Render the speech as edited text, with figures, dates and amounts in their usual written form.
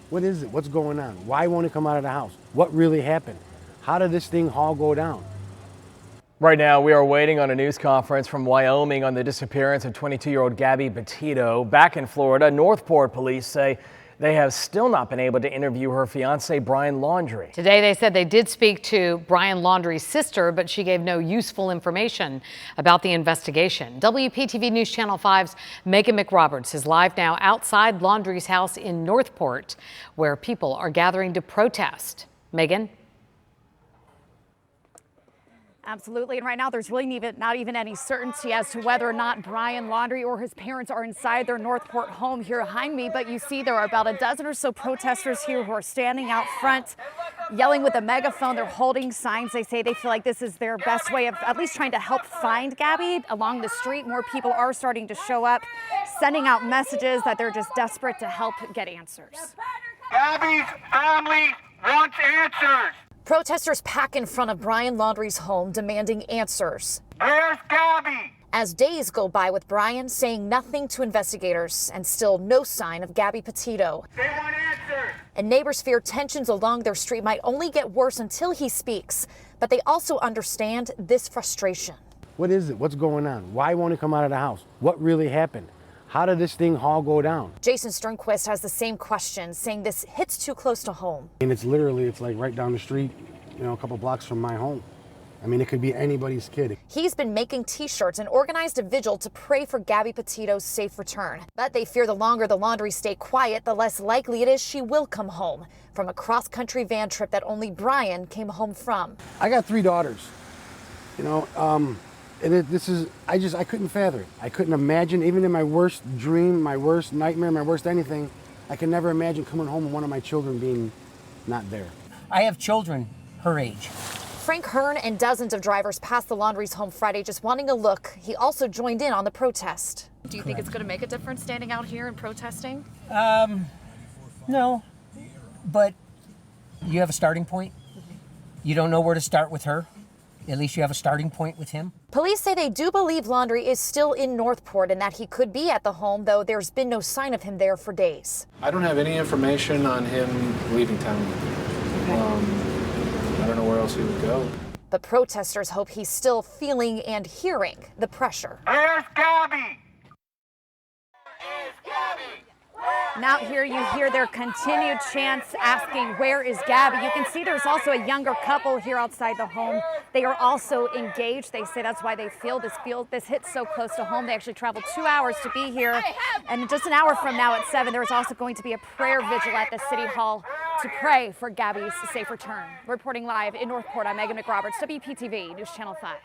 What is it? What's going on? Why won't he come out of the house? What really happened? How did this thing all go down? Right now, we are waiting on a news conference from Wyoming on the disappearance of 22-year-old Gabby Petito. Back in Florida, Northport police say they have still not been able to interview her fiancé, Brian Laundrie. Today, they said they did speak to Brian Laundrie's sister, but she gave no useful information about the investigation. WPTV News Channel 5's Megan McRoberts is live now outside Laundrie's house in Northport, where people are gathering to protest. Megan? Absolutely. And right now, there's really not even any certainty as to whether or not Brian Laundrie or his parents are inside their Northport home here behind me. But you see there are about a dozen or so protesters here who are standing out front, yelling with a megaphone. They're holding signs. They say they feel like this is their best way of at least trying to help find Gabby along the street. More people are starting to show up, sending out messages that they're just desperate to help get answers. Gabby's family wants answers. Protesters pack in front of Brian Laundrie's home demanding answers. Where's Gabby? As days go by with Brian saying nothing to investigators and still no sign of Gabby Petito. They want answers. And neighbors fear tensions along their street might only get worse until he speaks. But they also understand this frustration. What is it? What's going on? Why won't he come out of the house? What really happened? How did this thing all go down? Jason Sternquist has the same question, saying this hits too close to home. And it's like right down the street, a couple blocks from my home. I mean, it could be anybody's kid. He's been making T-shirts and organized a vigil to pray for Gabby Petito's safe return. But they fear the longer the Laundrie stay quiet, the less likely it is she will come home from a cross-country van trip that only Brian came home from. I got 3 daughters, and I couldn't fathom it. I couldn't imagine, even in my worst dream, my worst nightmare, my worst anything, I could never imagine coming home and one of my children being not there. I have children her age. Frank Hearn and dozens of drivers passed the Laundrie's home Friday just wanting a look. He also joined in on the protest. Do you think it's going to make a difference standing out here and protesting? No, but you have a starting point. You don't know where to start with her. At least you have a starting point with him. Police say they do believe Laundrie is still in Northport and that he could be at the home, though there's been no sign of him there for days. I don't have any information on him leaving town. I don't know where else he would go. But protesters hope he's still feeling and hearing the pressure. Where's Gabby? Now here you hear their continued chants asking, where is Gabby? You can see there's also a younger couple here outside the home. They are also engaged. They say that's why they feel this hits so close to home. They actually traveled 2 hours to be here. And just an hour from now at 7, there's also going to be a prayer vigil at the City Hall to pray for Gabby's safe return. Reporting live in Northport, I'm Megan McRoberts, WPTV News Channel 5.